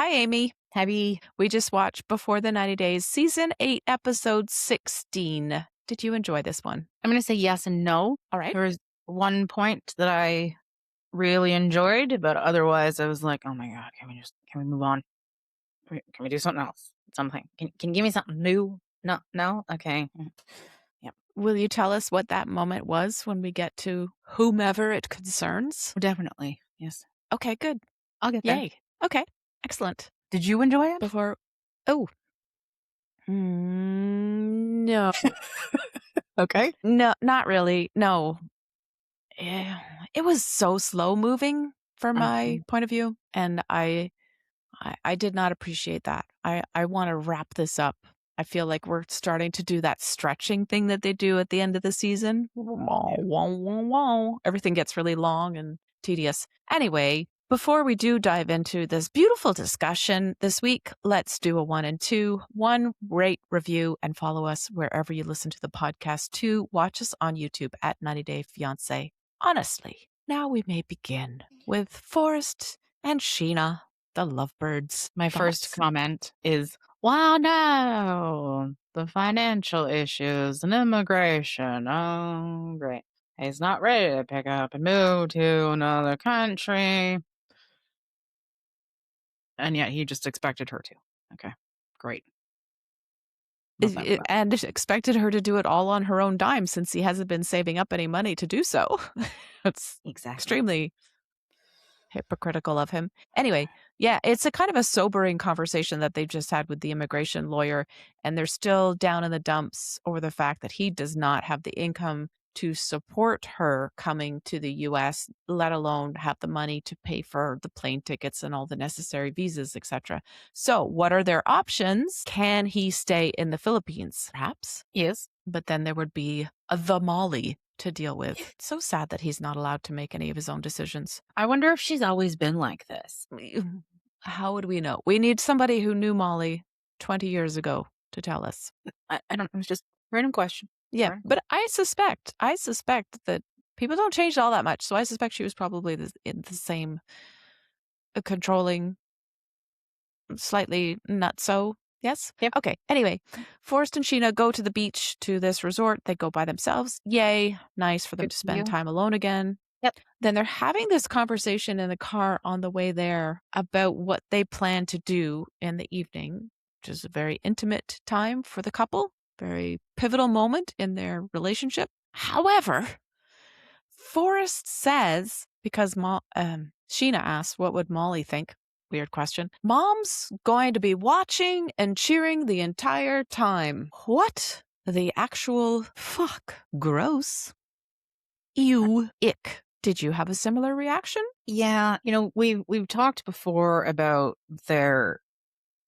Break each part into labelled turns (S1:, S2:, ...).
S1: Hi, Amy.
S2: Heavy.
S1: We just watched Before the 90 Days, Season 8, Episode 16. Did you enjoy this one?
S2: I'm going to say yes and no.
S1: All right.
S2: There was one point that I really enjoyed, but otherwise I was like, oh my God, can we move on? Can we do something else? Something. Can you give me something new? No? Okay. Yep.
S1: Will you tell us what that moment was when we get to whomever it concerns?
S2: Definitely. Yes.
S1: Okay, good.
S2: I'll get there.
S1: Yay. Okay, excellent.
S2: Did you enjoy it?
S1: No.
S2: Okay.
S1: No, not really. No. It was so slow moving from my point of view, and I did not appreciate that. I want to wrap this up. I feel like we're starting to do that stretching thing that they do at the end of the season. Everything gets really long and tedious. Anyway, before we do dive into this beautiful discussion this week, let's do a 1 and 2. 1, rate, review, and follow us wherever you listen to the podcast. 2, watch us on YouTube at 90 Day Fiancé. Honestly, now we may begin with Forrest and Sheena, the lovebirds.
S2: My first comment is, wow, no, the financial issues and immigration. Oh, great. He's not ready to pick up and move to another country. And yet he just expected her to. Okay, great.
S1: And expected her to do it all on her own dime since he hasn't been saving up any money to do so. It's extremely hypocritical of him. Anyway, yeah, it's a kind of a sobering conversation that they've just had with the immigration lawyer, and they're still down in the dumps over the fact that he does not have the income to support her coming to the US, let alone have the money to pay for the plane tickets and all the necessary visas, etc. So what are their options? Can he stay in the Philippines? Perhaps.
S2: Yes.
S1: But then there would be the Molly to deal with. It's so sad that he's not allowed to make any of his own decisions.
S2: I wonder if she's always been like this.
S1: How would we know? We need somebody who knew Molly 20 years ago to tell us.
S2: I don't know. It was just a random question.
S1: Yeah,
S2: Sorry.
S1: but I suspect that people don't change all that much. So I suspect she was probably in the same controlling, slightly nutso. Yes?
S2: Yep.
S1: Okay. Anyway, Forrest and Sheena go to the beach to this resort. They go by themselves. Yay. Nice for them to spend time alone again.
S2: Yep.
S1: Then they're having this conversation in the car on the way there about what they plan to do in the evening, which is a very intimate time for the couple, very pivotal moment in their relationship. However, Forrest says, because Sheena asks, what would Molly think? Weird question. Mom's going to be watching and cheering the entire time. What the actual fuck? Gross. Ew. Ick. Did you have a similar reaction?
S2: Yeah. We've talked before about their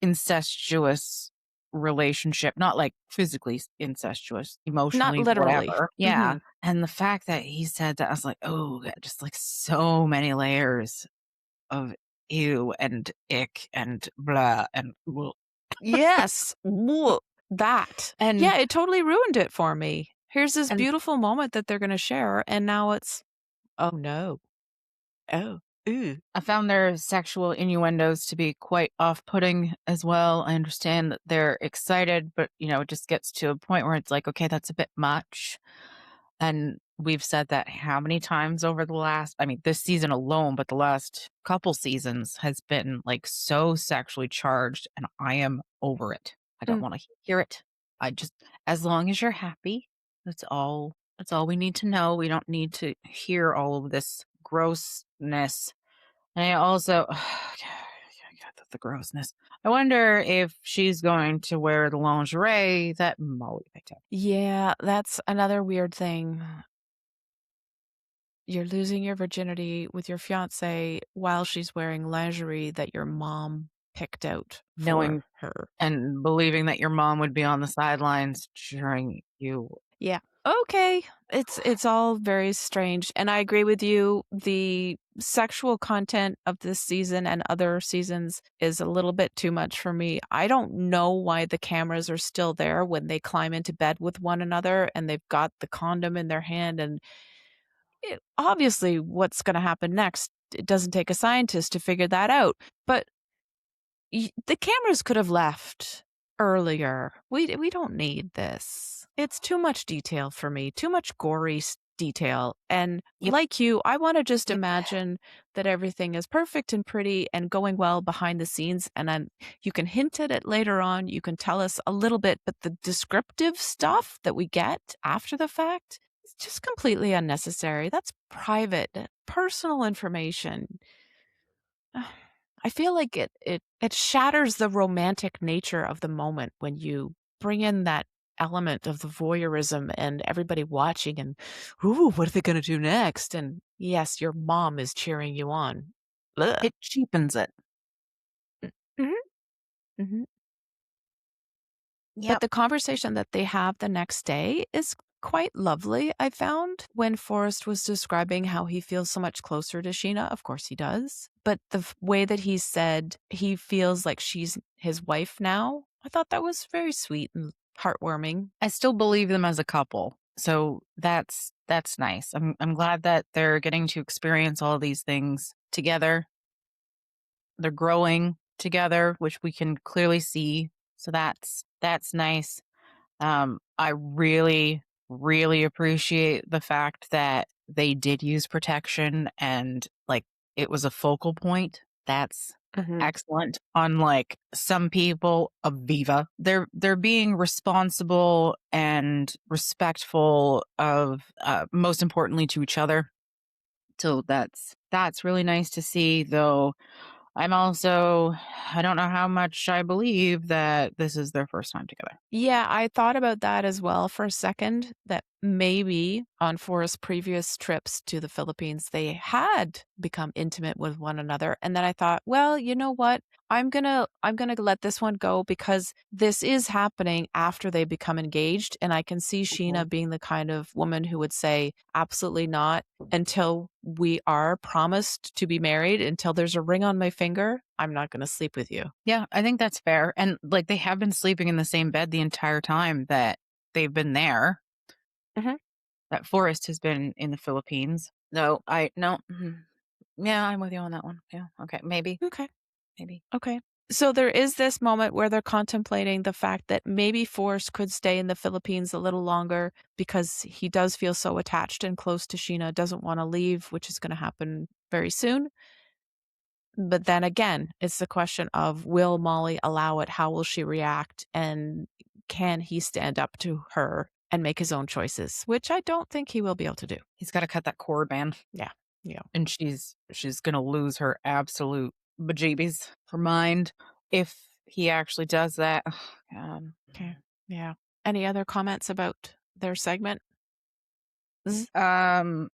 S2: incestuous relationship, not like physically incestuous, emotionally,
S1: not literally.
S2: whatever. Yeah. And the fact that he said that, I was like, oh, just like so many layers of ew and ick and blah and blah.
S1: Yes. That. And yeah, it totally ruined it for me. Here's this beautiful moment that they're going to share, and now it's, oh no. Oh. Ooh.
S2: I found their sexual innuendos to be quite off-putting as well. I understand that they're excited, but, it just gets to a point where it's like, okay, that's a bit much. And we've said that how many times over this season alone, but the last couple seasons has been like so sexually charged, and I am over it. I don't want to hear it. As long as you're happy, that's all we need to know. We don't need to hear all of this grossness. And I also, the grossness. I wonder if she's going to wear the lingerie that Molly picked up.
S1: Yeah, that's another weird thing. You're losing your virginity with your fiance while she's wearing lingerie that your mom picked out for her.
S2: And believing that your mom would be on the sidelines cheering you.
S1: Yeah. Okay. It's all very strange. And I agree with you. The sexual content of this season and other seasons is a little bit too much for me. I don't know why the cameras are still there when they climb into bed with one another and they've got the condom in their hand. And obviously what's going to happen next, it doesn't take a scientist to figure that out. But The cameras could have left earlier. We don't need this. It's too much detail for me, too much gory detail. And
S2: Yep,
S1: like you, I want to just
S2: yep.
S1: imagine that everything is perfect and pretty and going well behind the scenes. And then you can hint at it later on. You can tell us a little bit, but the descriptive stuff that we get after the fact is just completely unnecessary. That's private, personal information. I feel like it shatters the romantic nature of the moment when you bring in that element of the voyeurism and everybody watching and, "Ooh, what are they gonna do next?" And yes, your mom is cheering you on. Ugh.
S2: It cheapens it.
S1: Mhm, mhm. But
S2: Yep.
S1: the conversation that they have the next day is quite lovely, I found, when Forrest was describing how he feels so much closer to Sheena. Of course he does. But the way that he said he feels like she's his wife now, I thought that was very sweet and heartwarming.
S2: I still believe them as a couple. So that's nice. I'm glad that they're getting to experience all these things together. They're growing together, which we can clearly see. So that's nice. I really, really appreciate the fact that they did use protection and like it was a focal point. That's
S1: Mhm.
S2: excellent. Unlike some people, Aviva, they're being responsible and respectful of, most importantly, to each other. So that's really nice to see. Though I don't know how much I believe that this is their first time together.
S1: Yeah, I thought about that as well for a second, that maybe on Forrest's previous trips to the Philippines, they had become intimate with one another. And then I thought, well, you know what? I'm gonna let this one go because this is happening after they become engaged. And I can see
S2: Mhm.
S1: Sheena being the kind of woman who would say, absolutely not until we are promised to be married, until there's a ring on my finger, I'm not gonna sleep with you.
S2: Yeah, I think that's fair, and, like, they have been sleeping in the same bed the entire time that they've been there,
S1: Mhm.
S2: that Forrest has been in the Philippines. No, I no, yeah, I'm with you on that one. Yeah, okay, maybe,
S1: Okay.
S2: maybe.
S1: Okay. So there is this moment where they're contemplating the fact that maybe Forrest could stay in the Philippines a little longer because he does feel so attached and close to Sheena, doesn't want to leave, which is going to happen very soon. But then again, it's the question of will Molly allow it? How will she react? And can he stand up to her and make his own choices, which I don't think he will be able to do.
S2: He's gotta cut that cord, man,
S1: Yeah. Yeah.
S2: and she's gonna lose her absolute bejeebies, her mind, if he actually does that. Oh, God.
S1: Okay. Yeah. Any other comments about their segment?
S2: Um,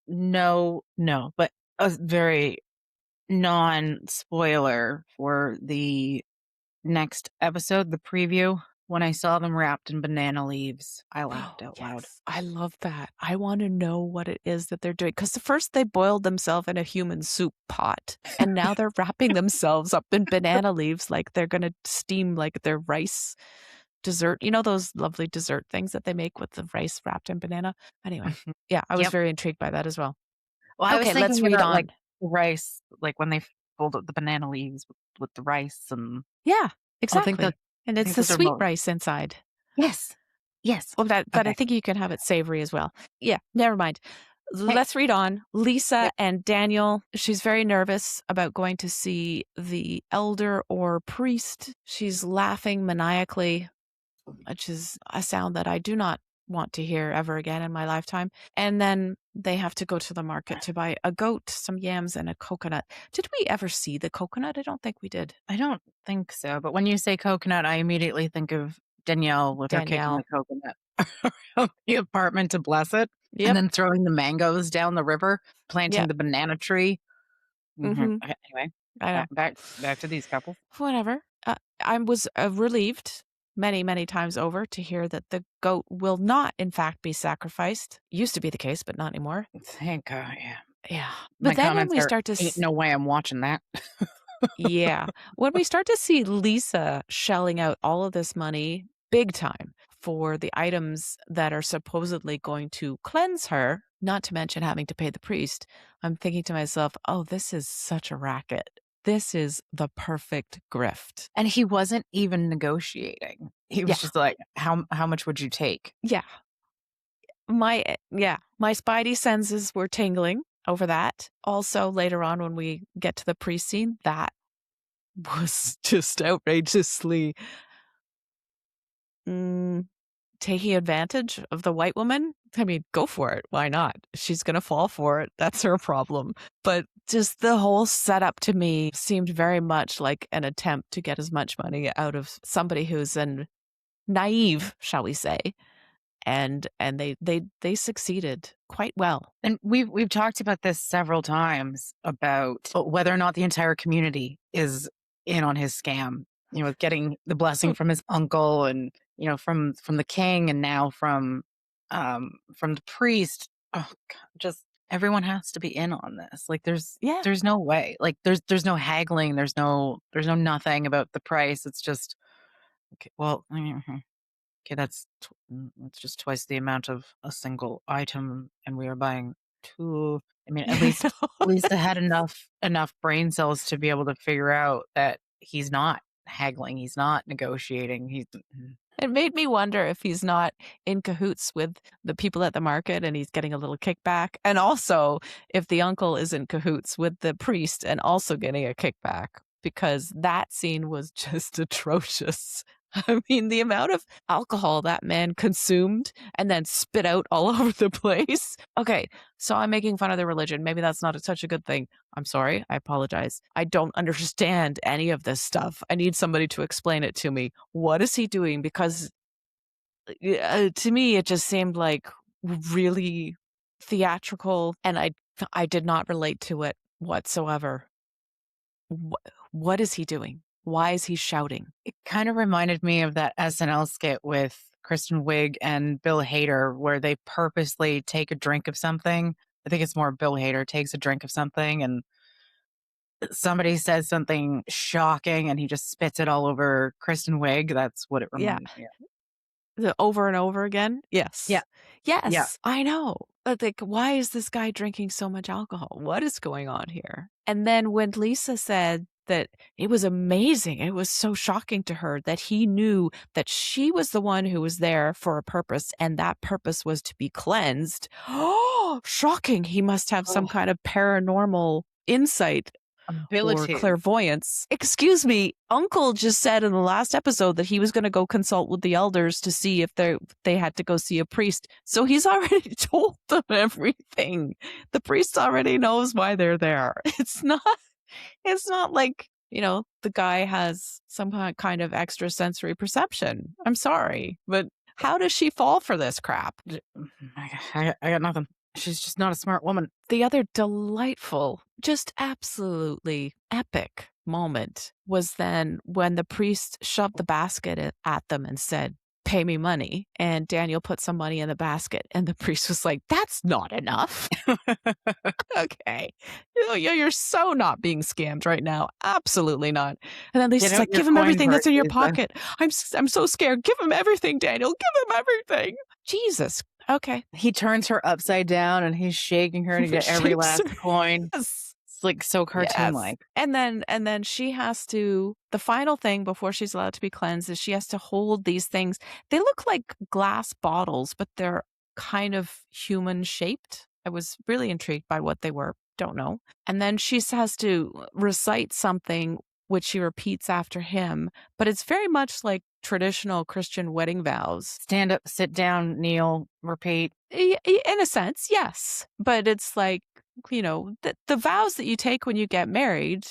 S2: no, but a very non-spoiler for the next episode, the preview, when I saw them wrapped in banana leaves, I
S1: Oh,
S2: laughed out loud.
S1: yes. I love that. I wanna know what it is that they're doing because first they boiled themselves in a human soup pot, and now they're wrapping themselves up in banana leaves like they're gonna steam, like, their rice dessert. You know those lovely dessert things that they make with the rice wrapped in banana? Anyway,
S2: Mhm.
S1: yeah, I was
S2: Yep.
S1: very intrigued by that as well.
S2: Well, I was
S1: Okay, let's
S2: thinking
S1: read
S2: about, like,
S1: on.
S2: the rice, like, when they fold up the banana leaves with the rice, and
S1: Yeah,
S2: I think that
S1: exactly, and
S2: I
S1: it's
S2: think
S1: the
S2: those are
S1: sweet
S2: most.
S1: rice inside.
S2: Yes. Yes.
S1: Well, that but I
S2: Okay.
S1: think you can have it savory as well. Yeah, never mind.
S2: Hey.
S1: Let's read on. Lisa
S2: Yep.
S1: and Daniel, she's very nervous about going to see the elder or priest. She's laughing maniacally, which is a sound that I do not want to hear ever again in my lifetime. And then they have to go to the market to buy a goat, some yams, and a coconut. Did we ever see the coconut? I don't think we did.
S2: I don't think so, but when you say coconut, I immediately think of Danielle with her kicking the
S1: Danielle.
S2: coconut around the apartment to bless it, and
S1: Yep.
S2: then throwing the mangoes down the river, planting
S1: Yep.
S2: the banana tree. Mhm.
S1: Mhm.
S2: Okay, anyway,
S1: I know.
S2: back to these couples.
S1: Whatever. I was relieved many, many times over to hear that the goat will not, in fact, be sacrificed. Used to be the case, but not anymore.
S2: Thank God, yeah.
S1: Yeah. But
S2: My
S1: then when
S2: comments
S1: we
S2: are,
S1: start to,
S2: "Ain't no way I'm watching that."
S1: yeah, when we start to see Lisa shelling out all of this money big time for the items that are supposedly going to cleanse her, not to mention having to pay the priest, I'm thinking to myself, oh, this is such a racket. this is the perfect grift.
S2: And he wasn't even negotiating. He
S1: Yeah.
S2: was just like, how much would you take?
S1: Yeah. My spidey senses were tingling over that. Also, later on when we get to the pre-scene, that was just outrageously mm, taking advantage of the white woman. I mean, go for it. Why not? She's going to fall for it. That's her problem. But just the whole setup to me seemed very much like an attempt to get as much money out of somebody who's naive, shall we say. And they succeeded quite well.
S2: And we've talked about this several times about whether or not the entire community is in on his scam. You know, getting the blessing from his uncle, and from the king, and now from the priest. Oh God, just everyone has to be in on this. Like,
S1: Yeah.
S2: there's no way. Like, there's no haggling. There's no nothing about the price. It's just okay. Well, okay, that's just twice the amount of a single item, and we are buying 2. I mean, at least I had enough brain cells to be able to figure out that he's not haggling, he's not negotiating, he's
S1: It made me wonder if he's not in cahoots with the people at the market and he's getting a little kickback. And also if the uncle is in cahoots with the priest and also getting a kickback, because that scene was just atrocious. I mean, the amount of alcohol that man consumed and then spit out all over the place. Okay, so I'm making fun of their religion. Maybe that's not such a good thing. I'm sorry. I apologize. I don't understand any of this stuff. I need somebody to explain it to me. What is he doing? Because to me, it just seemed like really theatrical, and I did not relate to it whatsoever. What is he doing? Why is he shouting?
S2: it kind of reminded me of that SNL skit with Kristen Wiig and Bill Hader, where they purposely take a drink of something. I think it's more Bill Hader takes a drink of something, and somebody says something shocking, and he just spits it all over Kristen Wiig. That's what it
S1: Yeah.
S2: reminded me of.
S1: The over and over again?
S2: Yeah,
S1: Yes.
S2: yeah.
S1: Yes, I know. But, like, why is this guy drinking so much alcohol? What is going on here? And then when Lisa said that it was amazing, it was so shocking to her that he knew that she was the one who was there for a purpose, and that purpose was to be cleansed. Oh, shocking. He must have some
S2: Oh,
S1: kind of paranormal insight or
S2: abilities.
S1: clairvoyance. Excuse me, Uncle just said in the last episode that he was going to go consult with the elders to see if they had to go see a priest. So he's already told them everything. The priest already knows why they're there. It's not like, the guy has some kind of extrasensory perception. I'm sorry, but how does she fall for this crap?
S2: I got nothing. She's just not a smart woman.
S1: The other delightful, just absolutely epic moment was then when the priest shoved the basket at them and said, "Pay me money." And Daniel put some money in the basket, and the priest was like, "That's not enough." Okay. You're so not being scammed right now. Absolutely not. And then
S2: Get
S1: Lisa's
S2: out
S1: like,
S2: your
S1: "Give him
S2: coin
S1: everything
S2: purse,
S1: that's in your
S2: Lisa.
S1: pocket. I'm so scared. Give him everything, Daniel. Give him everything." Jesus. Okay.
S2: He turns her upside down, and he's shaking her to get every
S1: Shakes
S2: last
S1: her.
S2: coin.
S1: Yes.
S2: It's like so
S1: Yes.
S2: cartoon-like.
S1: And then she has to, the final thing before she's allowed to be cleansed is she has to hold these things. They look like glass bottles, but they're kind of human shaped. I was really intrigued by what they were. Don't know. And then she has to recite something which she repeats after him, but it's very much like traditional Christian wedding vows.
S2: Stand up, sit down, kneel, repeat.
S1: In a sense, yes. But it's like, the vows that you take when you get married,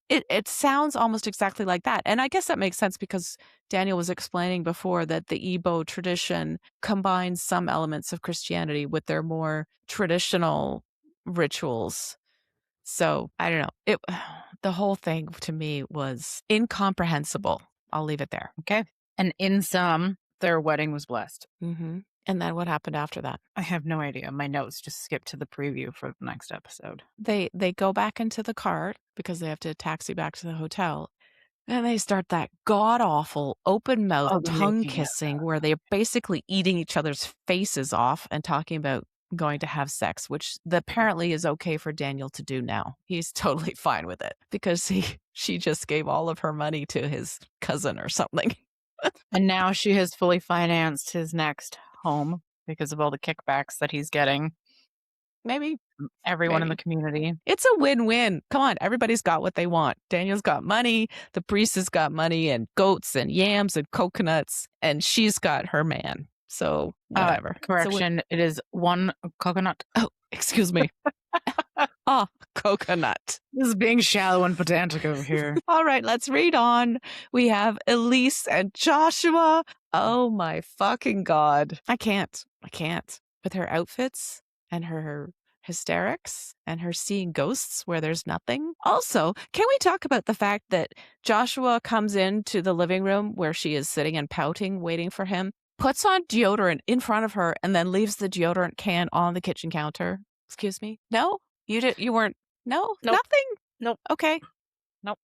S1: it sounds almost exactly like that. And I guess that makes sense because Daniel was explaining before that the Igbo tradition combines some elements of Christianity with their more traditional rituals. So I don't know. The whole thing to me was incomprehensible. I'll leave it there.
S2: Okay. And in sum, their wedding was blessed.
S1: Mm-hmm. And then what happened after that?
S2: I have no idea. My notes just skipped to the preview for the next episode.
S1: They go back into the car because they have to taxi back to the hotel. And they start that god-awful open mouth
S2: Oh, they're
S1: tongue
S2: making out.
S1: kissing where they're basically eating each other's faces off and talking about going to have sex, which apparently is okay for Daniel to do now. He's totally fine with it because she just gave all of her money to his cousin or something.
S2: And now she has fully financed his next home because of all the kickbacks that he's getting
S1: Maybe,
S2: from everyone in the
S1: maybe.
S2: community.
S1: It's a win-win. Come on, everybody's got what they want. Daniel's got money, the priest has got money and goats and yams and coconuts, and she's got her man. So whatever.
S2: Correction, it is one coconut.
S1: Oh, excuse me. Ah, coconut.
S2: This is being shallow and pedantic over here.
S1: All right, let's read on. We have Elise and Joshua. Oh my fucking God. I can't. With her outfits and her hysterics and her seeing ghosts where there's nothing. Also, can we talk about the fact that Joshua comes into the living room where she is sitting and pouting, waiting for him, puts on deodorant in front of her, and then leaves the deodorant can on the kitchen counter? Excuse me? No? You weren't? No?
S2: Nope.
S1: Nothing?
S2: Nope.
S1: Okay.
S2: Nope.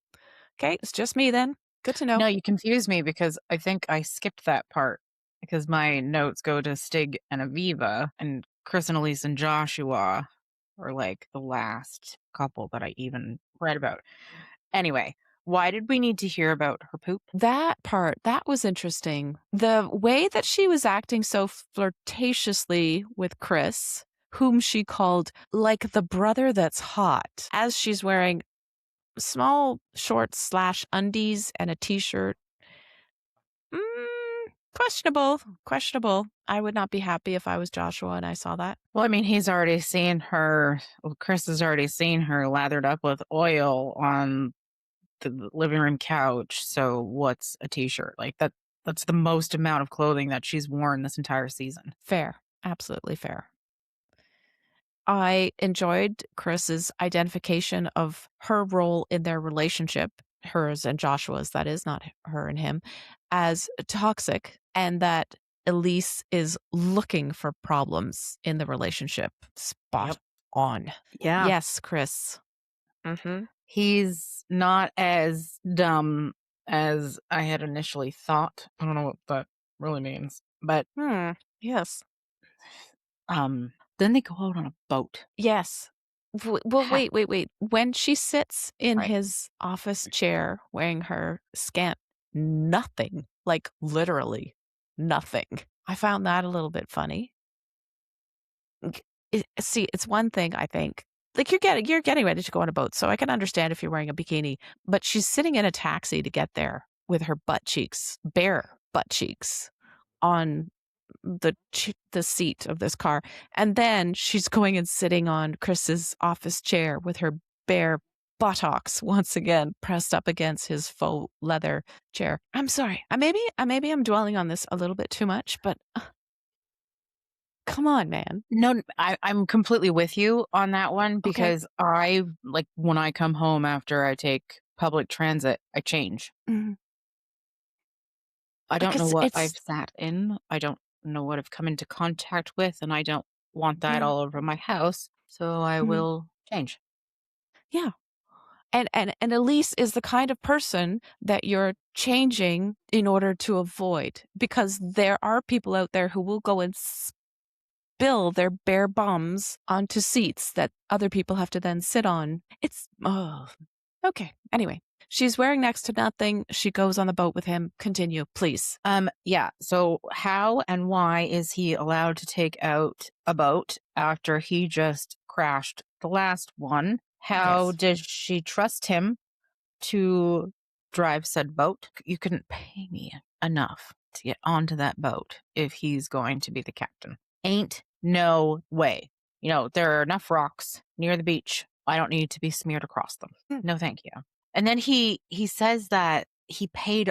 S1: Okay, it's just me then. Good to know.
S2: No, you confused me because I think I skipped that part because my notes go to Stig and Aviva, and Chris and Elise and Joshua are like the last couple that I even read about. Anyway, why did we need to hear about her poop?
S1: That part, that was interesting. The way that she was acting so flirtatiously with Chris, whom she called like the brother that's hot, as she's wearing small shorts / undies and a t-shirt. Questionable. I would not be happy if I was Joshua and I saw that.
S2: Well, I mean, he's already seen her. Well, Chris has already seen her lathered up with oil on the living room couch. So what's a t-shirt? Like that's the most amount of clothing that she's worn this entire season.
S1: Fair. Absolutely fair. I enjoyed Chris's identification of her role in their relationship, hers and Joshua's, that is, not her and him, as toxic, and that Elise is looking for problems in the relationship. Spot on.
S2: Yeah.
S1: Yes, Chris. Mm-hmm.
S2: He's not as dumb as I had initially thought. I don't know what that really means, but
S1: Yes.
S2: then they go out on a boat.
S1: Yes. Well, wait. When she sits in
S2: Right.
S1: his office chair wearing her scant nothing, like literally nothing, I found that a little bit funny. See, it's one thing, I think. Like you're getting ready to go on a boat, so I can understand if you're wearing a bikini, but she's sitting in a taxi to get there with her bare butt cheeks on the seat of this car, and then she's going and sitting on Chris's office chair with her bare buttocks once again pressed up against his faux leather chair. I'm sorry, maybe I'm dwelling on this a little bit too much, but come on, man.
S2: No, I'm completely with you on that one because I like when I come home after I take public transit, I change.
S1: Mhm.
S2: I don't know
S1: Because
S2: what
S1: it's
S2: I've sat in. I don't know what I've come into contact with, and I don't want that
S1: yeah.
S2: all over my house. So I
S1: Mhm.
S2: will change.
S1: Yeah. And Elise is the kind of person that you're changing in order to avoid, because there are people out there who will go and spill their bare bums onto seats that other people have to then sit on. It's okay. Anyway, she's wearing next to nothing. She goes on the boat with him. Continue, please.
S2: Yeah. So how and why is he allowed to take out a boat after he just crashed the last one? How
S1: Yes.
S2: does she trust him to drive said boat? You couldn't pay me enough to get onto that boat if he's going to be the captain. Ain't no way. You know, there are enough rocks near the beach. I don't need to be smeared across them. No, thank you. And then he says that he paid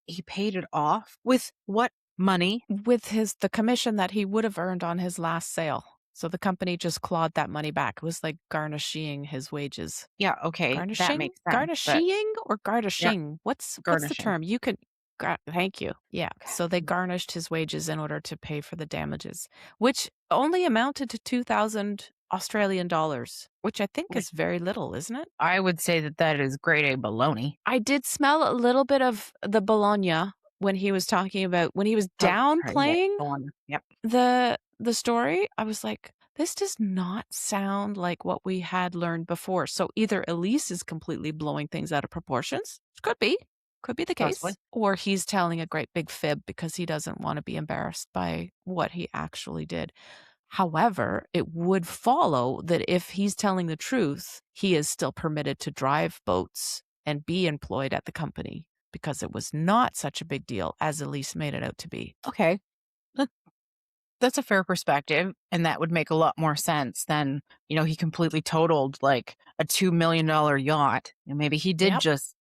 S2: it off with what money?
S1: With the commission that he would have earned on his last sale. So the company just clawed that money back. It was like garnishing his wages.
S2: Yeah, okay, that
S1: Garnishing?
S2: makes sense. But
S1: Garnishing or
S2: yeah,
S1: garnishing? What's the
S2: garnishing.
S1: term? You could thank you. Yeah.
S2: Okay.
S1: So they garnished his wages in order to pay for the damages, which only amounted to 2,000 Australian dollars, which I think is very little, isn't it?
S2: I would say that is grade A baloney.
S1: I did smell a little bit of the Bologna when he was talking about when he was
S2: Oh, right, yeah,
S1: downplaying
S2: baloney. Yep.
S1: the story. I was like, This does not sound like what we had learned before. So either Elise is completely blowing things out of proportions, which could be the
S2: Possibly.
S1: case, or he's telling a great big fib because he doesn't want to be embarrassed by what he actually did. However, it would follow that if he's telling the truth, he is still permitted to drive boats and be employed at the company because it was not such a big deal as Elise made it out to be.
S2: Okay. That, that's a fair perspective. And that would make a lot more sense than, he completely totaled like a $2 million yacht. And maybe he did
S1: Yep.
S2: just,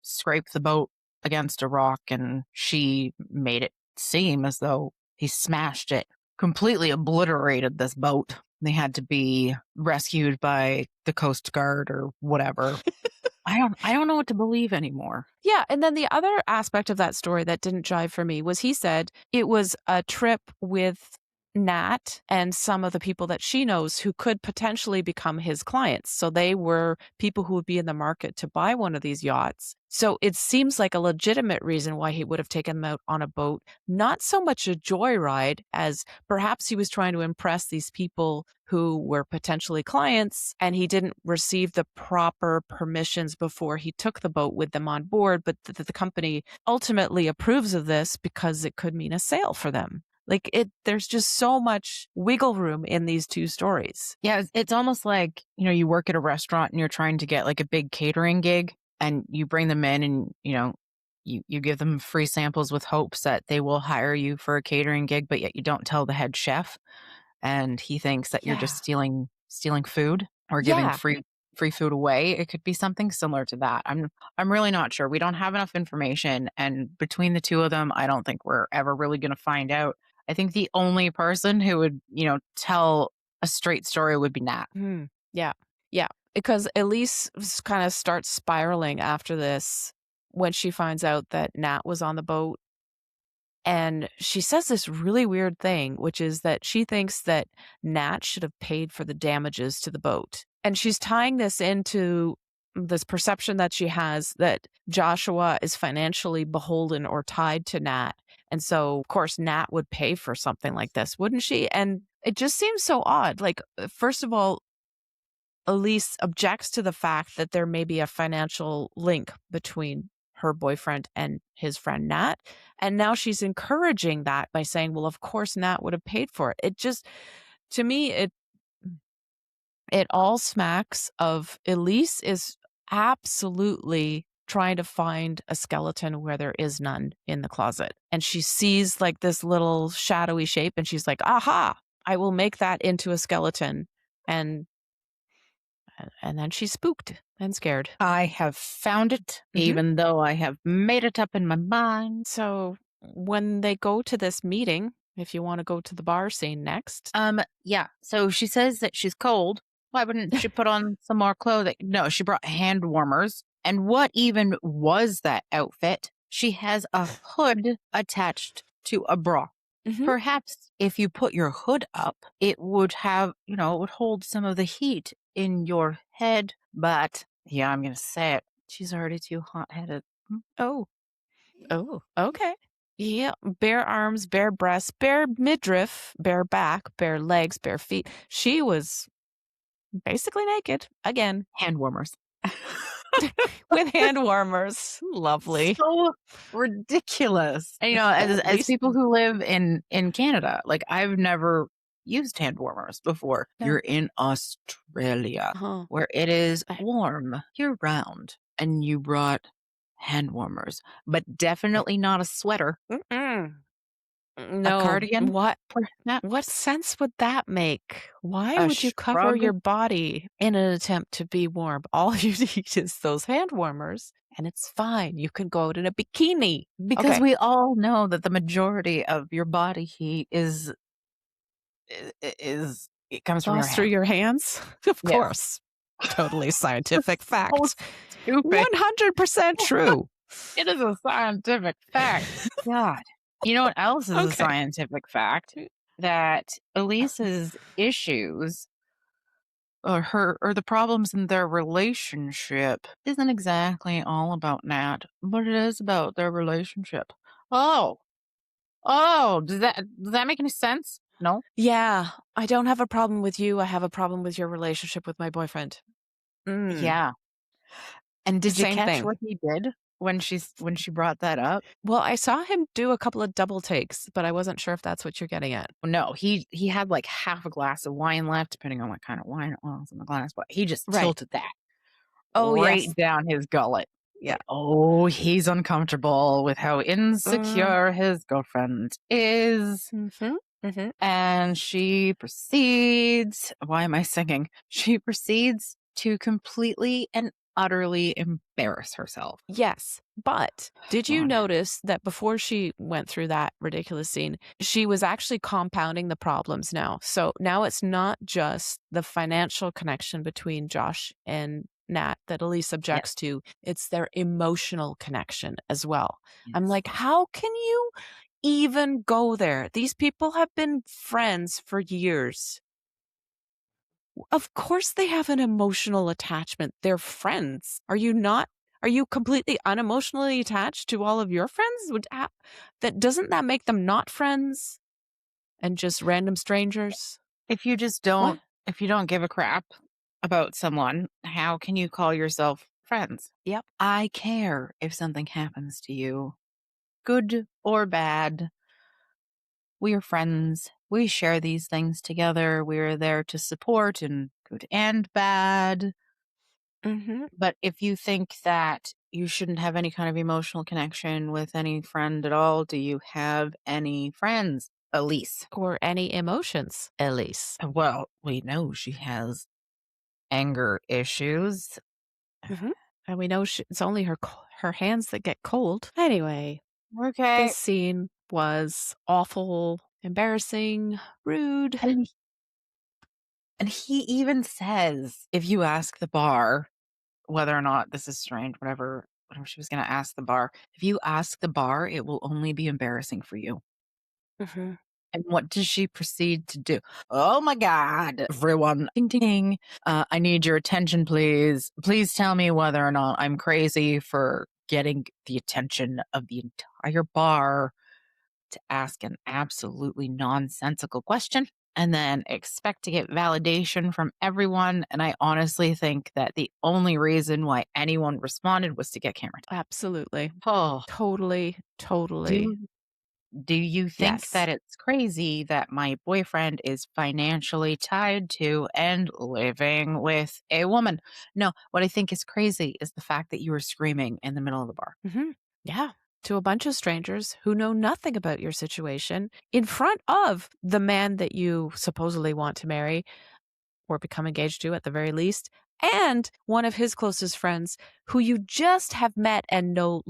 S2: scrape the boat against a rock and she made it seem as though he smashed it, completely obliterated this boat. They had to be rescued by the Coast Guard or whatever. I don't know what to believe anymore.
S1: Yeah, and then the other aspect of that story that didn't jive for me was he said it was a trip with Nat and some of the people that she knows who could potentially become his clients. So they were people who would be in the market to buy one of these yachts. So it seems like a legitimate reason why he would have taken them out on a boat, not so much a joyride as perhaps he was trying to impress these people who were potentially clients and he didn't receive the proper permissions before he took the boat with them on board, but the company ultimately approves of this because it could mean a sale for them. Like there's just so much wiggle room in these two stories.
S2: Yeah, it's almost like, you work at a restaurant and you're trying to get like a big catering gig and you bring them in and, you give them free samples with hopes that they will hire you for a catering gig, but yet you don't tell the head chef and he thinks that you're just
S1: Yeah.
S2: stealing food or giving
S1: Yeah.
S2: free food away. It could be something similar to that. I'm really not sure. We don't have enough information, and between the two of them, I don't think we're ever really going to find out. I think the only person who would, tell a straight story would be Nat.
S1: Yeah. Yeah. Because Elise kind of starts spiraling after this when she finds out that Nat was on the boat. And she says this really weird thing, which is that she thinks that Nat should have paid for the damages to the boat. And she's tying this into this perception that she has that Joshua is financially beholden or tied to Nat. And so, of course, Nat would pay for something like this, wouldn't she? And it just seems so odd. Like, first of all, Elise objects to the fact that there may be a financial link between her boyfriend and his friend Nat. And now she's encouraging that by saying, well, of course, Nat would have paid for it. It just, to me, it all smacks of Elise is absolutely trying to find a skeleton where there is none in the closet. And she sees like this little shadowy shape and she's like, aha, I will make that into a skeleton. And and then she's spooked and scared.
S2: I have found it,
S1: Mhm.
S2: even though I have made it up in my mind.
S1: So when they go to this meeting, if you want to go to the bar scene next.
S2: Yeah. So she says that she's cold. Why wouldn't she put on some more clothing? No, she brought hand warmers. And what even was that outfit? She has a hood attached to a bra.
S1: Mhm.
S2: Perhaps if you put your hood up, it would have, it would hold some of the heat in your head. But yeah, I'm going to say it. She's already too hot headed.
S1: Oh, oh, okay. Yeah, bare arms, bare breasts, bare midriff, bare back, bare legs, bare feet. She was basically naked again
S2: Hand warmers.
S1: with hand warmers. Lovely.
S2: So ridiculous. And, as
S1: At
S2: as
S1: least
S2: people who live in Canada, like I've never used hand warmers before.
S1: no.
S2: You're in Australia
S1: Uh-huh.
S2: where it is warm year round and you brought hand warmers, but definitely not a sweater,
S1: Mm-mm.
S2: a
S1: No,
S2: cardigan,
S1: what
S2: perhaps,
S1: sense would that make? Why
S2: a
S1: would you cover
S2: shrug,
S1: your body in an attempt to be warm? All you need is those hand warmers, and it's fine. You can go out in a bikini.
S2: because
S1: Okay.
S2: we all know that the majority of your body heat is it comes from your
S1: Lost through
S2: hands.
S1: your hands? Of
S2: Yeah.
S1: course. Totally scientific
S2: So
S1: fact.
S2: stupid.
S1: 100% true.
S2: It is a scientific fact. God. You know what else is a
S1: Okay.
S2: scientific fact? That Elise's issues or the problems in their relationship isn't exactly all about Nat, but it is about their relationship. Oh, oh, does that make any sense? No?
S1: Yeah, I don't have a problem with you, I have a problem with your relationship with my boyfriend. Mm,
S2: Yeah. And did you
S1: same
S2: catch
S1: thing.
S2: what he did when she brought that up?
S1: Well, I saw him do a couple of double takes, but I wasn't sure if that's what you're getting at.
S2: No, he had, like, half a glass of wine left, depending on what kind of wine it was in the glass, but he just
S1: Right.
S2: tilted that
S1: Oh,
S2: right
S1: yes.
S2: down his gullet.
S1: Yeah.
S2: Like, oh, he's uncomfortable with how
S1: Mm,
S2: insecure his girlfriend is.
S1: mhm, mhm.
S2: And she proceeds, why am I singing? She proceeds to completely and utterly embarrass herself.
S1: Yes, but did you
S2: God.
S1: notice that before she went through that ridiculous scene, she was actually compounding the problems now? So now it's not just the financial connection between Josh and Nat that Elise
S2: Yes.
S1: objects to, it's their emotional connection as well. I'm
S2: Yes.
S1: like, how can you even go there? These people have been friends for years. Of course they have an emotional attachment. They're friends. Are you not? Are you completely unemotionally attached to all of your friends? That doesn't that make them not friends and just random strangers?
S2: If you just
S1: What?
S2: don't if you don't give a crap about someone, how can you call yourself friends?
S1: Yep.
S2: I care if something happens to you, good or bad. We are friends. We share these things together. We're there to support in good and bad.
S1: Mhm.
S2: But if you think that you shouldn't have any kind of emotional connection with any friend at all, do you have any friends? Elise.
S1: Or any emotions, Elise.
S2: Well, we know she has anger issues.
S1: Mhm. And we know it's only her hands that get cold. Anyway, this
S2: Okay.
S1: scene was awful, embarrassing, rude.
S2: And and he even says, if you ask the bar whether or not this is strange, whatever she was gonna ask the bar, if you ask the bar, it will only be embarrassing for you.
S1: Mhm.
S2: And what does she proceed to do? Oh my God, everyone. Ding, ding, ding. I need your attention, please. Please tell me whether or not I'm crazy for getting the attention of the entire bar to ask an absolutely nonsensical question and then expect to get validation from everyone. And I honestly think that the only reason why anyone responded was to get camera time.
S1: Absolutely.
S2: Oh,
S1: Totally, totally.
S2: do do you think
S1: Yes.
S2: that it's crazy that my boyfriend is financially tied to and living with a woman? No, what I think is crazy is the fact that you were screaming in the middle of the bar.
S1: Mhm. Yeah. To a bunch of strangers who know nothing about your situation in front of the man that you supposedly want to marry or become engaged to at the very least, and one of his closest friends who you just have met and know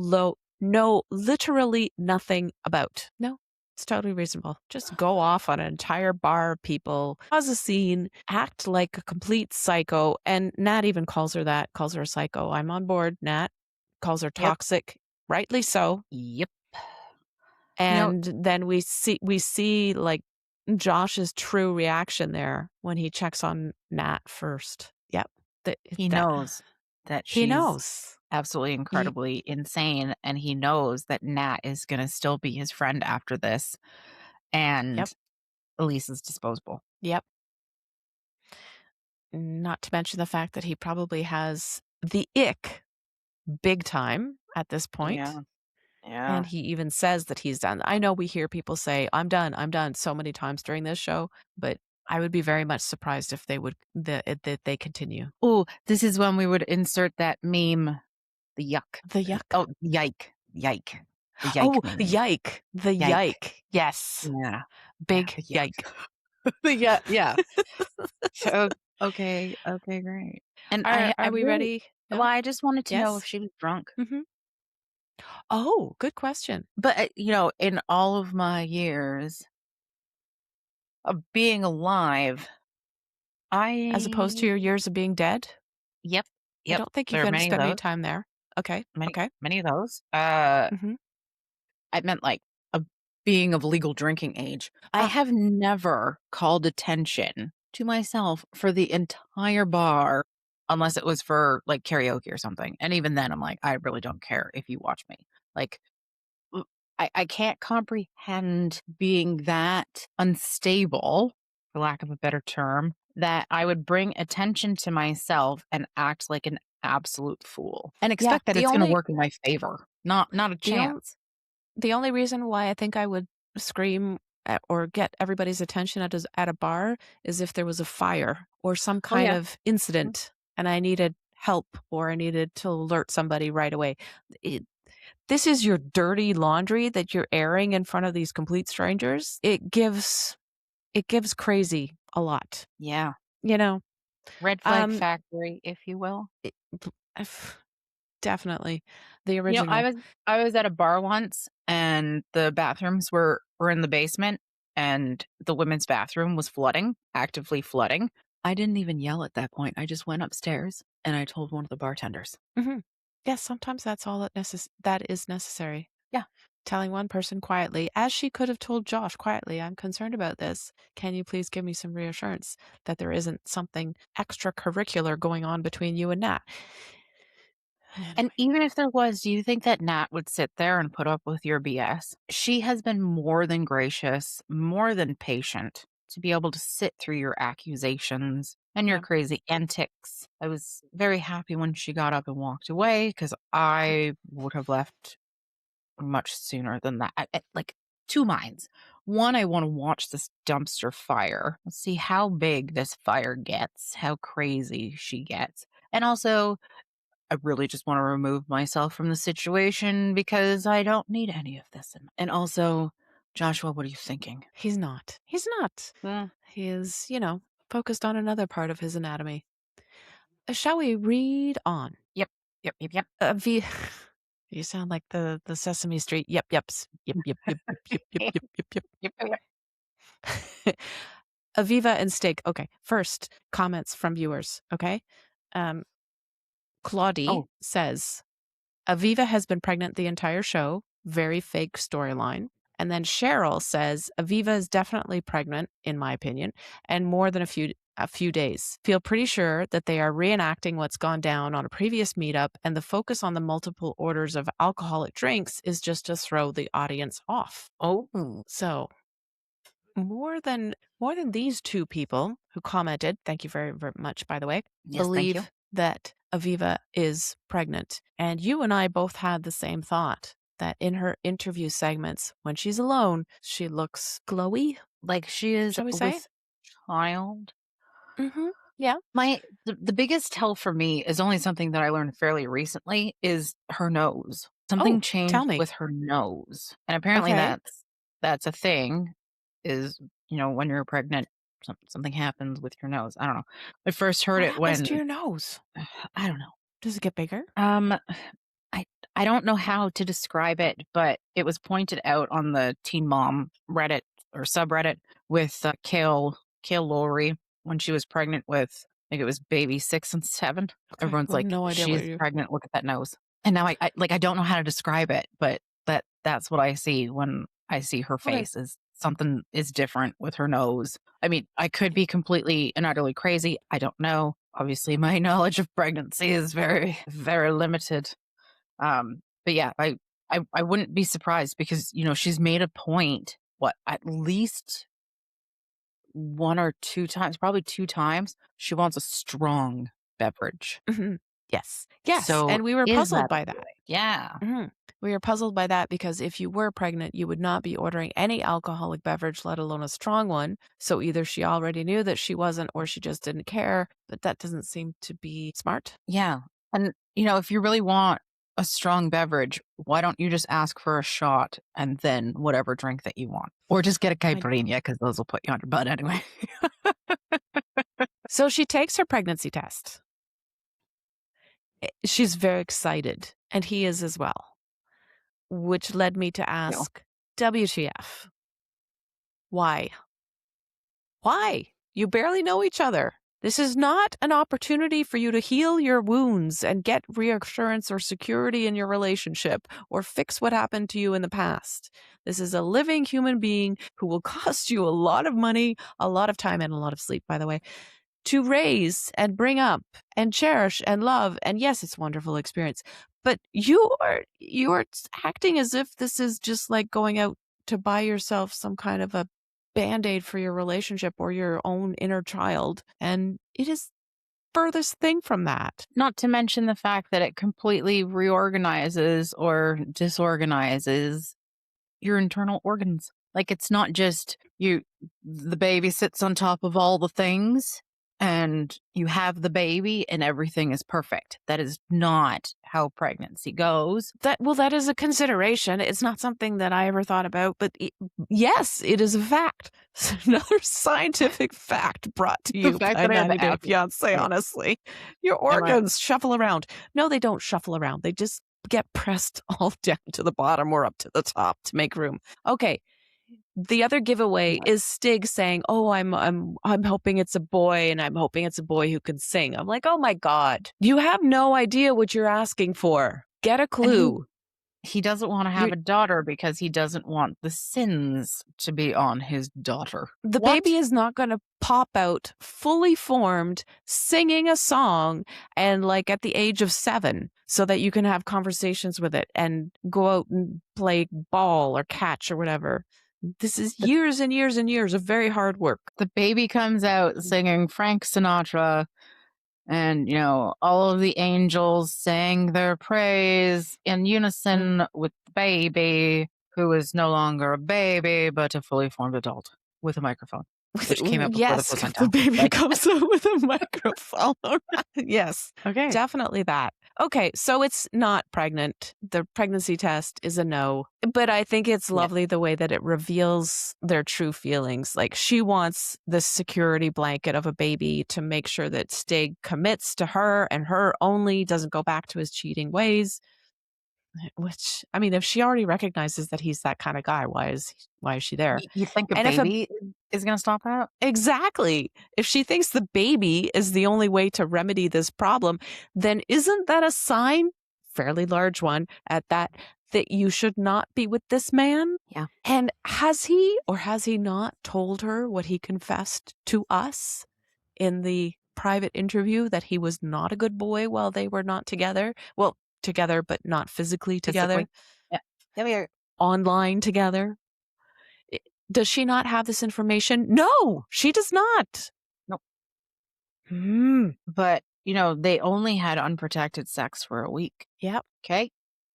S1: literally nothing about. No, it's totally reasonable. Just go off on an entire bar of people, cause a scene, act like a complete psycho, and Nat even calls her that, calls her a psycho. I'm on board, Nat. Calls her
S2: Yep.
S1: toxic, rightly so.
S2: Yep. You know,
S1: And then we see, like, Josh's true reaction there when he checks on Nat first. Yep.
S2: he
S1: That
S2: knows that
S1: he
S2: she's
S1: knows.
S2: absolutely
S1: He
S2: incredibly insane, and he knows that Nat is gonna still be his friend after this,
S1: Yep,
S2: and Elise is disposable.
S1: yep. Not to mention the fact that he probably has the ick big time at this point,
S2: Yeah, yeah.
S1: and he even says that he's done. I know we hear people say, I'm done," so many times during this show, but I would be very much surprised if they would that they continue.
S2: Oh, this is when we would insert that meme, the yuck.
S1: The yuck.
S2: Oh, yike, yike, the yike
S1: Oh,
S2: meme.
S1: yike. The
S2: Yike.
S1: yike. Yes.
S2: Yeah, yeah,
S1: Big
S2: the
S1: yike.
S2: yike. The yeah, yeah. So, okay, okay, great. And I
S1: Are we
S2: really
S1: ready?
S2: well,
S1: No?
S2: I just wanted to know if
S1: Yes?
S2: she was drunk.
S1: Mhm. Oh, good question.
S2: But, in all of my years of being alive,
S1: As opposed to your
S2: I
S1: years of being dead?
S2: yep,
S1: I
S2: yep,
S1: don't think you've
S2: there are
S1: gonna
S2: many of
S1: spend any
S2: those,
S1: time there. Okay,
S2: many
S1: okay.
S2: many of those.
S1: Mhm.
S2: I meant, like, of being of legal drinking age. I
S1: Ah,
S2: have never called attention to myself for the entire bar unless it was for, like, karaoke or something, and even then, I'm like, "I really don't care if you watch me." Like, I can't comprehend being that unstable, for lack of a better term, that I would bring attention to myself and act like an absolute fool and
S1: Yeah,
S2: expect that
S1: the
S2: it's gonna
S1: only
S2: work in my favor. Not a
S1: the on
S2: chance.
S1: the only reason why I think I would scream at or get everybody's attention at a bar is if there was a fire or some
S2: Oh,
S1: kind
S2: yeah.
S1: of
S2: Mhm.
S1: incident and I needed help or I needed to alert somebody right away. It This is your dirty laundry that you're airing in front of these complete strangers. It gives crazy a lot,
S2: Yeah.
S1: you know?
S2: Red flag
S1: Um,
S2: factory, if you will.
S1: it definitely the
S2: You know, I
S1: original.
S2: was I was at a bar once, and the bathrooms were in the basement, and the women's bathroom was flooding, actively flooding. I didn't even yell at that point. I just went upstairs, and I told one of the bartenders.
S1: Mhm. Yes, sometimes that's all that is necessary.
S2: Yeah.
S1: Telling one person quietly, as she could have told Josh quietly, "I'm concerned about this. Can you please give me some reassurance that there isn't something extracurricular going on between you and Nat?"
S2: And
S1: Anyway.
S2: even if there was, do you think that Nat would sit there and put up with your BS? She has been more than gracious, more than patient to be able to sit through your accusations and your
S1: Yeah,
S2: crazy antics. I was very happy when she got up and walked away because
S1: good.
S2: I would have left much sooner than that. Like, two minds. One, I want to watch this dumpster fire. Let's see how big this fire gets, how crazy she gets. And also, I really just want to remove myself from the situation because I don't need any of this. And also, Joshua, what are you thinking?
S1: He's not. He's not.
S2: Mm,
S1: He is, focused on another part of his anatomy. Shall we read on?
S2: yep, yep, yep, yep.
S1: V You sound like the Sesame Street yep yeps. Yep, yep, yep, yep, yep, yep,
S2: Yep,
S1: yep, yep,
S2: yep, yep.
S1: yep. Aviva and Steak. Okay, first, comments from viewers, okay? Um, Claudie
S2: Oh,
S1: says, "Aviva has been pregnant the entire show. Very fake storyline." And then Cheryl says, "Aviva is definitely pregnant, in my opinion, and more than a few days. Feel pretty sure that they are reenacting what's gone down on a previous meetup, and the focus on the multiple orders of alcoholic drinks is just to throw the audience off."
S2: oh,
S1: So more than these two people who commented, thank you very, very much, by the way,
S2: yes, thank you.
S1: believe that Aviva is pregnant. And you and I both had the same thought that in her interview segments, when she's alone, she looks glowy,
S2: Like she is
S1: shall we say?
S2: with child.
S1: Mm-hmm. Yeah.
S2: The biggest tell for me is only something that I learned fairly recently is her nose.
S1: Oh,
S2: Something
S1: tell
S2: changed
S1: me.
S2: with her nose. And apparently
S1: Okay.
S2: that's a thing is, when you're pregnant, something happens with your nose. I don't know. I first heard
S1: What
S2: it
S1: happens to
S2: when
S1: your nose?
S2: I don't know.
S1: Does it get bigger?
S2: Um I I don't know how to describe it, but it was pointed out on the Teen Mom Reddit or subreddit with Kale Lowry when she was pregnant with, I think it was baby 6 and 7.
S1: Okay.
S2: Everyone's
S1: I have
S2: like,
S1: no idea what
S2: "She's
S1: you.
S2: pregnant, look at that nose." And now I don't know how to describe it, but that's what I see when I see her
S1: Okay.
S2: face is something is different with her nose. I mean, I could be completely and utterly crazy. I don't know. Obviously, my knowledge of pregnancy is very, very limited. But yeah, I wouldn't be surprised because, she's made a point, what, at least 1 or 2 times, probably 2 times, she wants a strong beverage.
S1: Mhm. Yes. Yes.
S2: So
S1: And we were
S2: is
S1: puzzled
S2: that
S1: by that.
S2: appealing? Yeah.
S1: Mhm. We were puzzled by that because if you were pregnant, you would not be ordering any alcoholic beverage, let alone a strong one. So either she already knew that she wasn't or she just didn't care, but that doesn't seem to be smart.
S2: Yeah. And, if you really want a strong beverage, why don't you just ask for a shot and then whatever drink that you want? Or just get a
S1: I
S2: caipirinha because those will put you on your butt anyway.
S1: So she takes her pregnancy test. She's very excited, and he is as well, which led me to
S2: No.
S1: ask, WTF? Why? Why? You barely know each other. This is not an opportunity for you to heal your wounds and get reassurance or security in your relationship or fix what happened to you in the past. This is a living human being who will cost you a lot of money, a lot of time, and a lot of sleep, by the way, to raise and bring up and cherish and love. And yes, it's a wonderful experience. But you are acting as if this is just like going out to buy yourself some kind of a Band-Aid for your relationship or your own inner child. And it is furthest thing from that.
S2: Not to mention the fact that it completely reorganizes or disorganizes your internal organs. Like, it's not just the baby sits on top of all the things and you have the baby and everything is perfect. That is not how pregnancy goes.
S1: That is a consideration. It's not something that I ever thought about, but yes, it is a fact. It's another scientific fact brought to you by 90 Day Fiance, honestly. Your organs shuffle around. No, they don't shuffle around. They just get pressed all down to the bottom or up to the top to make room. Okay. The other giveaway is Stig saying, "Oh, I'm hoping it's a boy, and I'm hoping it's a boy who can sing." I'm like, "Oh my God, you have no idea what you're asking for. Get a clue."
S2: He doesn't want to have a daughter because he doesn't want the sins to be on his daughter.
S1: The baby is not going to pop out fully formed, singing a song, and like at the age of 7, so that you can have conversations with it and go out and play ball or catch or whatever. This is years and years and years of very hard work.
S2: The baby comes out singing Frank Sinatra, and, all of the angels sang their praise in unison with the baby, who is no longer a baby, but a fully formed adult with a microphone, which came out before the placenta.
S1: The baby comes out with a microphone. Yes.
S2: Okay.
S1: Definitely that. Okay, so it's not pregnant. The pregnancy test is a no. But I think it's lovely the way that it reveals their true feelings. Like, she wants this security blanket of a baby to make sure that Stig commits to her and her only, doesn't go back to his cheating ways. Which, I mean, if she already recognizes that he's that kind of guy, why is she there?
S2: You think a baby is going to stop that?
S1: Exactly. If she thinks the baby is the only way to remedy this problem, then isn't that a sign, fairly large one at that you should not be with this man?
S2: Yeah.
S1: And has he or has he not told her what he confessed to us in the private interview, that he was not a good boy while they were not together? Well, together, but not physically together.
S2: Yeah. Yeah, we are.
S1: Online together. Does she not have this information? No, she does not.
S2: Nope. But, they only had unprotected sex for a week.
S1: Yep.
S2: Okay.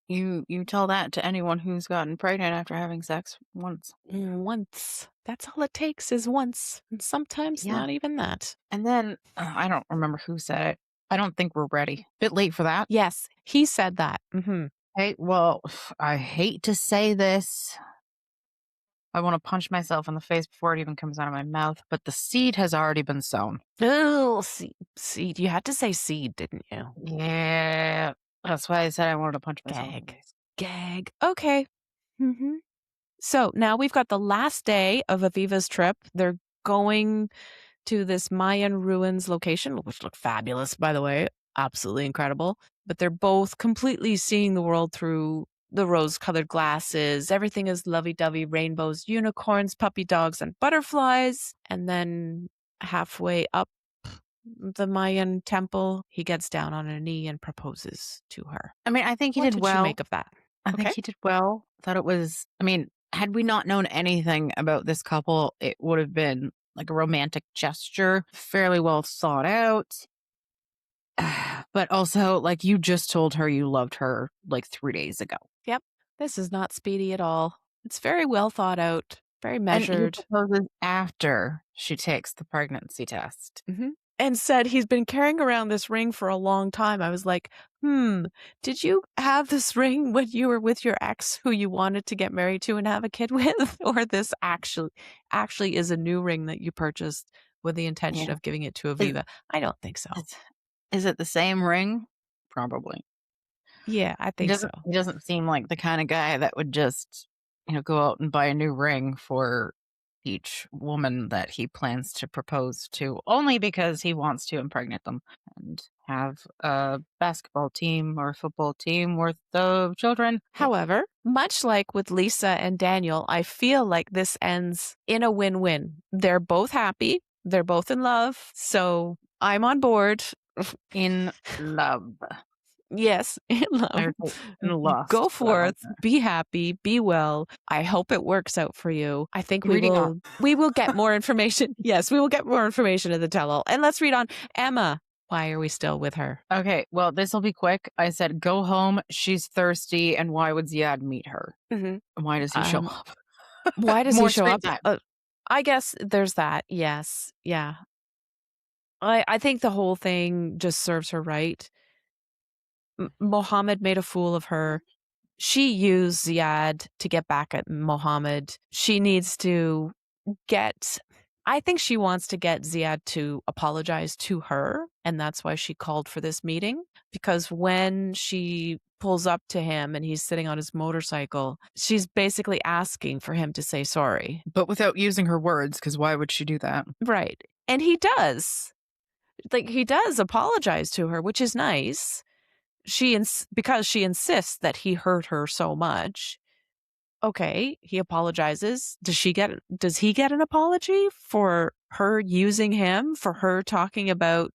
S2: You tell that to anyone who's gotten pregnant after having sex once.
S1: Once. That's all it takes is once. And sometimes not even that.
S2: And then, I don't remember who said it. I don't think we're ready. Bit late for that.
S1: Yes, he said that. Mm-hmm.
S2: Hey, well, I hate to say this. I want to punch myself in the face before it even comes out of my mouth, but the seed has already been sown.
S1: Oh, seed. You had to say seed, didn't you?
S2: Yeah. That's why I said I wanted to punch myself.
S1: Gag. Okay. Mm-hmm. So now we've got the last day of Aviva's trip. They're going to this Mayan ruins location, which look fabulous, by the way. Absolutely incredible. But they're both completely seeing the world through the rose-colored glasses. Everything is lovey-dovey, rainbows, unicorns, puppy dogs, and butterflies. And then halfway up the Mayan temple, he gets down on a knee and proposes to her.
S2: I mean, I think he did well.
S1: What did you make of that?
S2: I think he did well. Thought it was, had we not known anything about this couple, it would have been like a romantic gesture, fairly well thought out. But also, like, you just told her you loved her like 3 days ago.
S1: Yep. This is not speedy at all. It's very well thought out, very measured.
S2: And he proposes after she takes the pregnancy test.
S1: Mm-hmm. And said he's been carrying around this ring for a long time. I was like, did you have this ring when you were with your ex who you wanted to get married to and have a kid with? Or this actually is a new ring that you purchased with the intention of giving it to Aviva? I don't think so.
S2: Is it the same ring? Probably.
S1: Yeah, I think so.
S2: He doesn't seem like the kind of guy that would just, go out and buy a new ring for each woman that he plans to propose to, only because he wants to impregnate them and have a basketball team or a football team worth of children.
S1: However, much like with Lisa and Daniel, I feel like this ends in a win-win. They're both happy. They're both in love. So I'm on board.
S2: In love.
S1: Yes, in
S2: I
S1: love.
S2: would say in lust,
S1: Go
S2: but I like
S1: forth,
S2: that.
S1: be happy, be well. I hope it works out for you. I think we
S2: Reading on.
S1: will get more information. Yes, we will get more information in the tell-all. And let's read on. Emma, why are we still with her?
S2: Okay, well, this will be quick. I said, "Go home. She's thirsty." And why would Ziad meet her?
S1: Mhm.
S2: Why does he show
S1: Um,
S2: up?
S1: why does he
S2: More
S1: show
S2: screen
S1: up?
S2: time.
S1: I guess there's that. Yes. Yeah. I think the whole thing just serves her right. Mohammed made a fool of her. She used Ziad to get back at Mohammed. She needs to get I think she wants to get Ziad to apologize to her, and that's why she called for this meeting, because when she pulls up to him and he's sitting on his motorcycle, she's basically asking for him to say sorry.
S2: But without using her words, because why would she do that?
S1: Right. And he does. Like, he does apologize to her, which is nice. Because she insists that he hurt her so much. Okay, he apologizes. Does he get an apology for her using him, for her talking about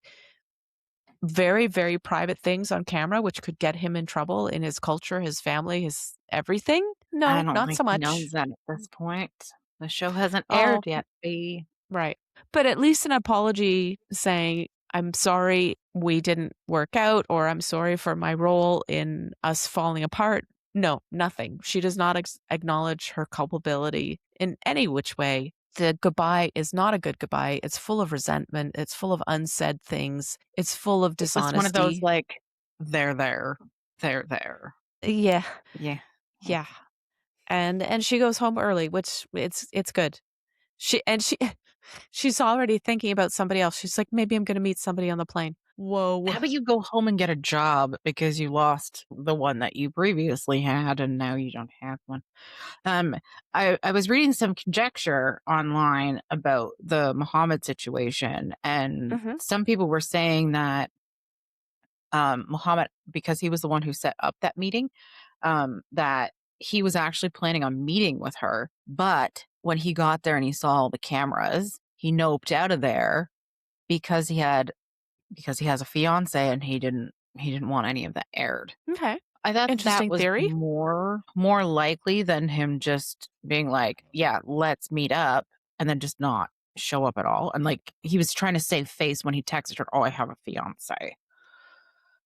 S1: very, very private things on camera, which could get him in trouble in his culture, his family, his everything?
S2: I
S1: No,
S2: don't
S1: not
S2: think
S1: so
S2: he
S1: much.
S2: knows that at this point. The show hasn't
S1: Oh,
S2: aired yet, B.
S1: right. But at least an apology saying, I'm sorry we didn't work out, or I'm sorry for my role in us falling apart. No, nothing. She does not acknowledge her culpability in any which way. The goodbye is not a good goodbye. It's full of resentment. It's full of unsaid things. It's full of
S2: It was one of those,
S1: dishonesty.
S2: like, they're there. They're there.
S1: Yeah,
S2: Yeah.
S1: yeah. And she goes home early, which it's good. She she's already thinking about somebody else. She's like, maybe I'm going to meet somebody on the plane. Whoa.
S2: How about you go home and get a job because you lost the one that you previously had and now you don't have one? Um, I was reading some conjecture online about the Muhammad situation, and
S1: Hmm.
S2: some people were saying that Muhammad, because he was the one who set up that meeting, that he was actually planning on meeting with her, but when he got there and he saw all the cameras, he noped out of there because he has a fiance and he didn't want any of that aired.
S1: Okay.
S2: I thought that
S1: Interesting
S2: was
S1: theory.
S2: more likely than him just being like, "Yeah, let's meet up," and then just not show up at all. And like he was trying to save face when he texted her, "Oh, I have a fiance."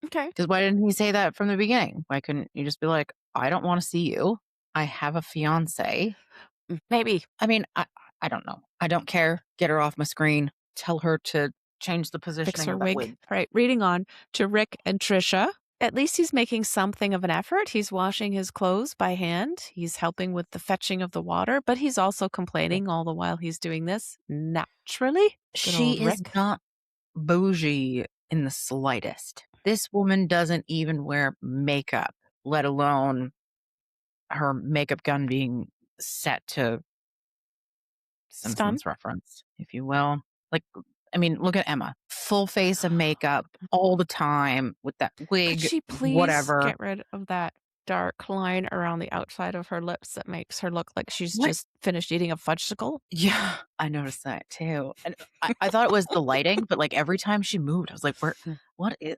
S1: Okay.
S2: Because why didn't he say that from the beginning? Why couldn't you just be like, "I don't want to see you. I have a fiance."
S1: Maybe
S2: I mean, I don't know. I don't care. Get her off my screen. Tell her to change the
S1: fix
S2: positioning
S1: her
S2: of that
S1: wig.
S2: wig.
S1: All right. Reading on to Rick and Trisha. At least he's making something of an effort. He's washing his clothes by hand. He's helping with the fetching of the water, but he's also complaining all the while he's doing this. Naturally. Good old
S2: She is
S1: Rick.
S2: not bougie in the slightest. This woman doesn't even wear makeup, let alone her makeup gun being set to
S1: Stun.
S2: Simpsons reference, if you will. Like, I mean, look at Emma. Full face of makeup all the time with that
S1: Could
S2: wig,
S1: she please
S2: whatever.
S1: get rid of that dark line around the outside of her lips that makes her look like she's
S2: What?
S1: just finished eating a fudgesicle?
S2: Yeah, I noticed that too. And I thought it was the lighting, but like every time she moved, I was like, where, what is,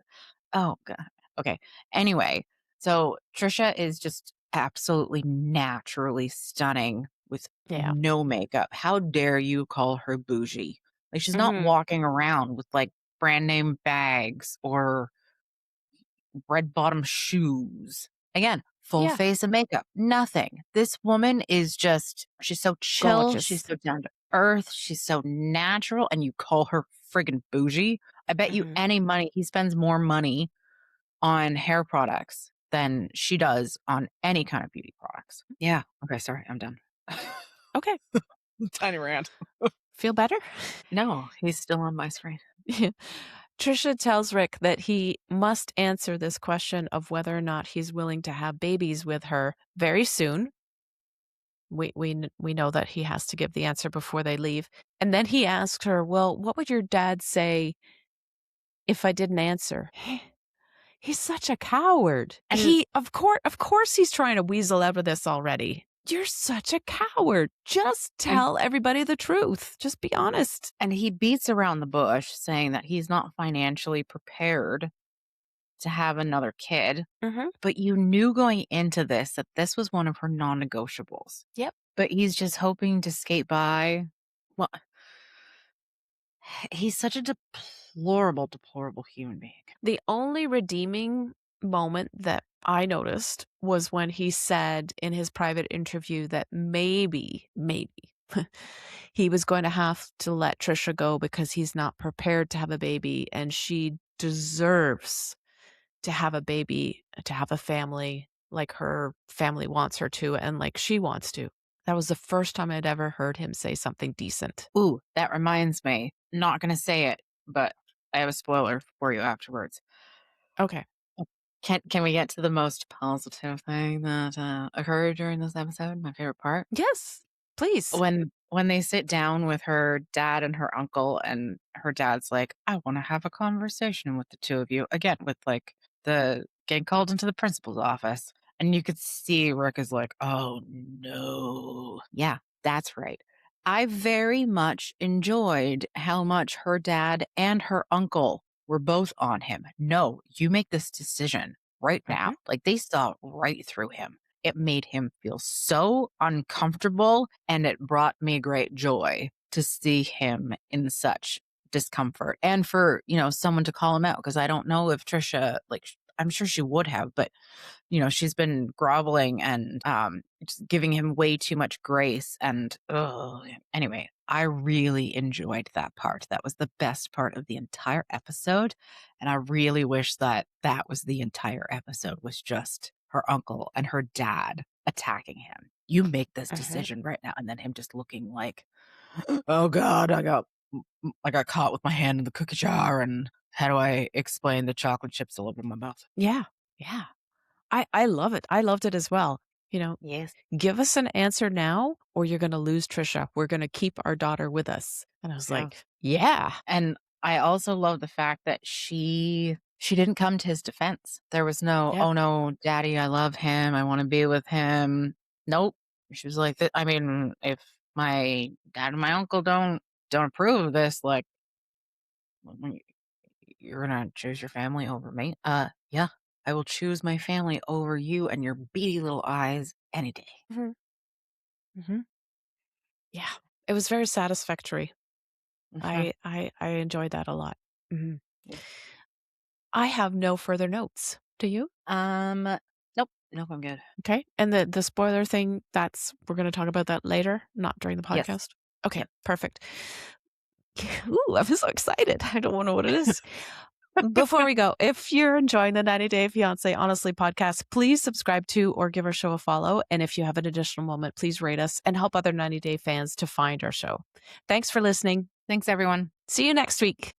S2: oh God. Okay. Anyway, so Trisha is just absolutely naturally stunning with
S1: Yeah.
S2: no makeup. How dare you call her bougie? Like she's not
S1: Hmm.
S2: walking around with like brand name bags or red bottom shoes. Again, full
S1: Yeah.
S2: face of makeup, nothing. This woman is just, she's so chill. She's
S1: Gorgeous.
S2: so down to earth. She's so natural. And you call her friggin' bougie. I bet you
S1: Hmm.
S2: any money, he spends more money on hair products than she does on any kind of beauty products. Yeah. Okay. Sorry. I'm done.
S1: Okay.
S2: Tiny rant.
S1: Feel better?
S2: No, he's still on my screen.
S1: Yeah. Trisha tells Rick that he must answer this question of whether or not he's willing to have babies with her very soon. We know that he has to give the answer before they leave. And then he asks her, "Well, what would your dad say if I didn't answer?" He's such a coward.
S2: And
S1: Of course he's trying to weasel out of this already. You're such a coward. Just
S2: And
S1: tell everybody the truth. Just be honest.
S2: and he beats around the bush saying that he's not financially prepared to have another kid,
S1: Mhm.
S2: but you knew going into this that this was one of her non-negotiables.
S1: Yep.
S2: But he's just hoping to skate by. Well, he's such a deplorable, deplorable human being.
S1: The only redeeming moment that I noticed was when he said in his private interview that maybe he was going to have to let Trisha go because he's not prepared to have a baby and she deserves to have a baby, to have a family like her family wants her to and like she wants to. That was the first time I'd ever heard him say something decent.
S2: Ooh, that reminds me. Not gonna say it, but I have a spoiler for you afterwards.
S1: Okay.
S2: Can we get to the most positive thing that occurred during this episode? My favorite part
S1: Yes, please.
S2: when they sit down with her dad and her uncle, and her dad's like, "I want to have a conversation with the two of you." Again, with like the getting called into the principal's office, and you could see Rick is like, "Oh no, yeah, that's right." I very much enjoyed how much her dad and her uncle were both on him. No, you make this decision right now.
S1: Mhm,
S2: Like they saw right through him. It made him feel so uncomfortable, and it brought me great joy to see him in such discomfort and for, someone to call him out because I don't know if Trisha, like, I'm sure she would have, but she's been groveling and just giving him way too much grace. And anyway, I really enjoyed that part. That was the best part of the entire episode. And I really wish that that was the entire episode, was just her uncle and her dad attacking him. You make this
S1: mhm.
S2: decision right now. And then him just looking like, oh God, I got caught with my hand in the cookie jar. And how do I explain the chocolate chips all over my mouth?
S1: Yeah, yeah. I love it. I loved it as well. You know,
S2: Yes.
S1: "Give us an answer now or you're gonna lose Trisha. We're gonna keep our daughter with us." And I was
S2: Yeah.
S1: like, "Yeah."
S2: And I also love the fact that she didn't come to his defense. There was no,
S1: Yeah.
S2: "Oh, no, daddy, I love him. I wanna be with him." Nope. She was like, I mean, if my dad and my uncle don't approve of this, like, w you're gonna choose your family over me? Yeah. I will choose my family over you and your beady little eyes any day."
S1: Mhm, mhm. Yeah. It was very satisfactory.
S2: Mhm.
S1: I enjoyed that a lot. Mhm.
S2: Yeah.
S1: I have no further notes. Do you?
S2: Um, nope. Nope, I'm good.
S1: Okay. And the spoiler thing, that's we're gonna talk about that later, not during the
S2: Yes.
S1: podcast? Okay,
S2: Yep.
S1: perfect. Ooh, I'm so excited. I don't know what it is. Before we go, if you're enjoying the 90 Day Fiancé Honestly podcast, please subscribe to or give our show a follow. And if you have an additional moment, please rate us and help other 90 Day fans to find our show. Thanks for listening.
S2: Thanks, everyone.
S1: See you next week.